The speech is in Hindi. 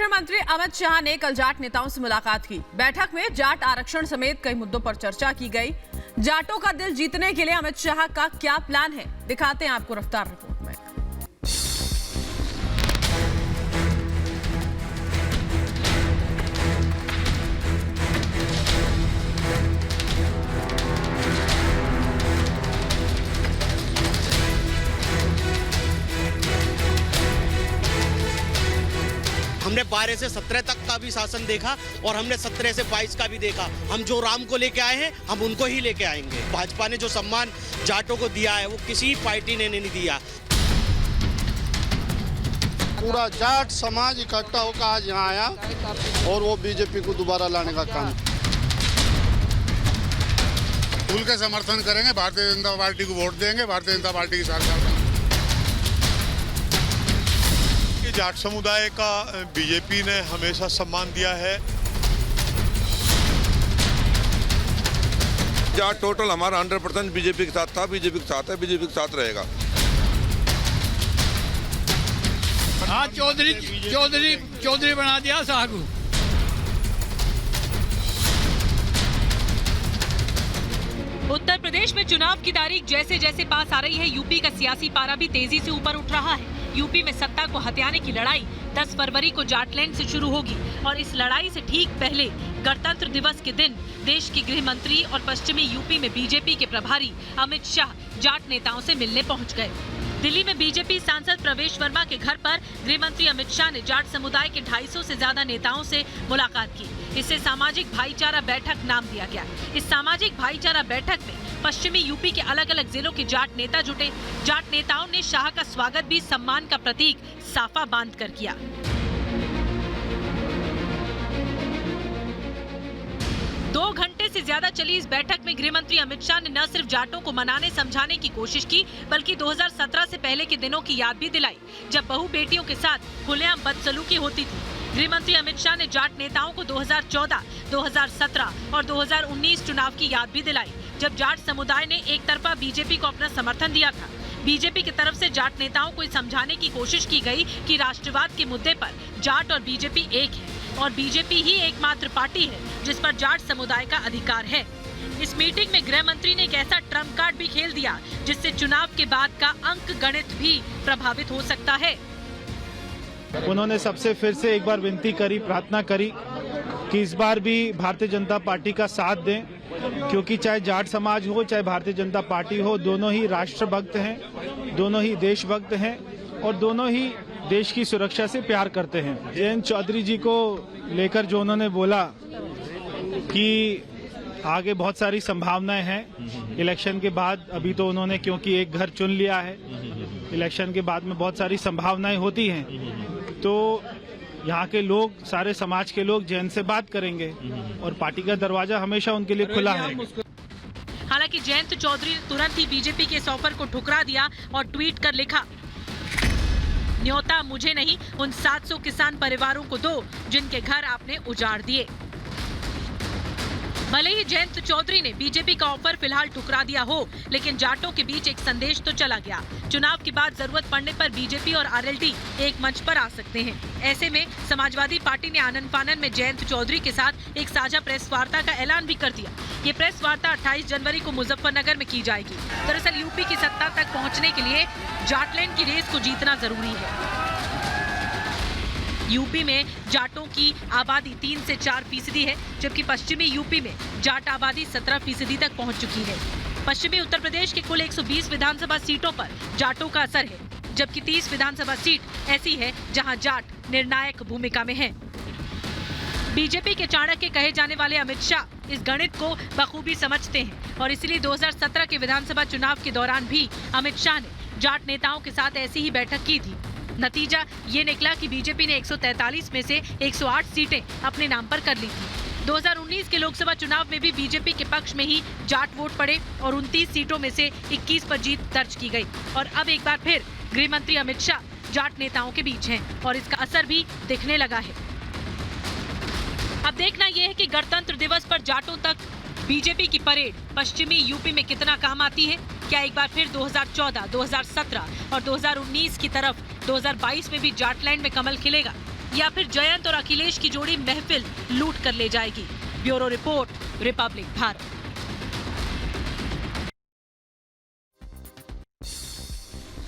गृह मंत्री अमित शाह ने कल जाट नेताओं से मुलाकात की। बैठक में जाट आरक्षण समेत कई मुद्दों पर चर्चा की गई। जाटों का दिल जीतने के लिए अमित शाह का क्या प्लान है, दिखाते हैं आपको रफ्तार रिपोर्ट में। हमने 12 से 17 तक का भी शासन देखा और हमने 17 से 22 का भी देखा। हम जो राम को लेके आए हैं हम उनको ही लेके आएंगे। भाजपा ने जो सम्मान जाटों को दिया है वो किसी पार्टी ने नहीं दिया। पूरा जाट समाज इकट्ठा होकर आज यहाँ आया और वो बीजेपी को दोबारा लाने का काम खुल के समर्थन करेंगे। भारतीय जनता पार्टी को वोट देंगे। भारतीय जनता पार्टी के साथ जाट समुदाय का बीजेपी ने हमेशा सम्मान दिया है। जाट टोटल हमारा 100% बीजेपी के साथ था, बीजेपी के साथ है, बीजेपी के साथ रहेगा। हाँ, चौधरी बना दिया साहू। उत्तर प्रदेश में चुनाव की तारीख जैसे जैसे पास आ रही है, यूपी का सियासी पारा भी तेजी से ऊपर उठ रहा है। यूपी में सत्ता को हथियाने की लड़ाई 10 फरवरी को जाटलैंड से शुरू होगी और इस लड़ाई से ठीक पहले गणतंत्र दिवस के दिन देश के गृह मंत्री और पश्चिमी यूपी में बीजेपी के प्रभारी अमित शाह जाट नेताओं से मिलने पहुंच गए। दिल्ली में बीजेपी सांसद प्रवेश वर्मा के घर पर गृह मंत्री अमित शाह ने जाट समुदाय के 250 से ज्यादा नेताओं से मुलाकात की। इसे सामाजिक भाईचारा बैठक नाम दिया गया। इस सामाजिक भाईचारा बैठक में पश्चिमी यूपी के अलग अलग जिलों के जाट नेता जुटे। जाट नेताओं ने शाह का स्वागत भी सम्मान का प्रतीक साफा बांधकर किया। दो घंटे से ज्यादा चली इस बैठक में गृह मंत्री अमित शाह ने न सिर्फ जाटों को मनाने समझाने की कोशिश की, बल्कि 2017 से पहले के दिनों की याद भी दिलाई, जब बहू बेटियों के साथ खुलेआम बदसलूकी होती थी। गृह मंत्री अमित शाह ने जाट नेताओं को 2014, 2017 और 2019 चुनाव की याद भी दिलाई, जब जाट समुदाय ने एक तरफा बीजेपी को अपना समर्थन दिया था। बीजेपी की तरफ से जाट नेताओं को समझाने की कोशिश की गई कि राष्ट्रवाद के मुद्दे पर जाट और बीजेपी एक है और बीजेपी ही एकमात्र पार्टी है जिस पर जाट समुदाय का अधिकार है। इस मीटिंग में गृह मंत्री ने एक ऐसा ट्रम्प कार्ड भी खेल दिया जिससे चुनाव के बाद का अंक गणित भी प्रभावित हो सकता है। उन्होंने सबसे फिर से एक बार विनती करी, प्रार्थना करी कि इस बार भी भारतीय जनता पार्टी का साथ दें, क्योंकि चाहे जाट समाज हो चाहे भारतीय जनता पार्टी हो, दोनों ही राष्ट्रभक्त हैं, दोनों ही देशभक्त हैं और दोनों ही देश की सुरक्षा से प्यार करते हैं। जयंत चौधरी जी को लेकर जो उन्होंने बोला कि आगे बहुत सारी संभावनाएं हैं इलेक्शन के बाद, अभी तो उन्होंने क्योंकि एक घर चुन लिया है, इलेक्शन के बाद में बहुत सारी संभावनाएं होती हैं, तो यहाँ के लोग, सारे समाज के लोग जैन से बात करेंगे और पार्टी का दरवाजा हमेशा उनके लिए खुला है। हालांकि जयंत चौधरी ने तुरंत ही बीजेपी के इस ऑफर को ठुकरा दिया और ट्वीट कर लिखा, न्योता मुझे नहीं, उन 700 किसान परिवारों को दो जिनके घर आपने उजाड़ दिए। भले ही जयंत चौधरी ने बीजेपी का ऑफर फिलहाल ठुकरा दिया हो, लेकिन जाटों के बीच एक संदेश तो चला गया। चुनाव के बाद जरूरत पड़ने पर बीजेपी और आरएलडी एक मंच पर आ सकते हैं। ऐसे में समाजवादी पार्टी ने आनन फानन में जयंत चौधरी के साथ एक साझा प्रेस वार्ता का ऐलान भी कर दिया। ये प्रेस वार्ता 28 जनवरी को मुजफ्फरनगर में की जाएगी। दरअसल यूपी की सत्ता तक पहुँचने के लिए जाटलैंड की रेस को जीतना जरूरी है। यूपी में जाटों की आबादी 3 से 4% है, जबकि पश्चिमी यूपी में जाट आबादी 17% तक पहुंच चुकी है। पश्चिमी उत्तर प्रदेश के कुल 120 विधानसभा सीटों पर जाटों का असर है, जबकि 30 विधानसभा सीट ऐसी है जहां जाट निर्णायक भूमिका में है। बीजेपी के चाणक्य कहे जाने वाले अमित शाह इस गणित को बखूबी समझते हैं और इसलिए 2017 के विधानसभा चुनाव के दौरान भी अमित शाह ने जाट नेताओं के साथ ऐसी ही बैठक की थी। नतीजा ये निकला कि बीजेपी ने 143 में से 108 सीटें अपने नाम पर कर ली थी। 2019 के लोकसभा चुनाव में भी बीजेपी के पक्ष में ही जाट वोट पड़े और 29 सीटों में से 21 पर जीत दर्ज की गई। और अब एक बार फिर गृह मंत्री अमित शाह जाट नेताओं के बीच हैं और इसका असर भी दिखने लगा है। अब देखना यह है कि गणतंत्र दिवस पर जाटों तक बीजेपी की परेड पश्चिमी यूपी में कितना काम आती है। क्या एक बार फिर 2014, 2017 और 2019 की तरफ 2022 में भी जाटलैंड में कमल खिलेगा? या फिर जयंत और अखिलेश की जोड़ी महफिल लूट कर ले जाएगी। Bureau report, Republic Bharat.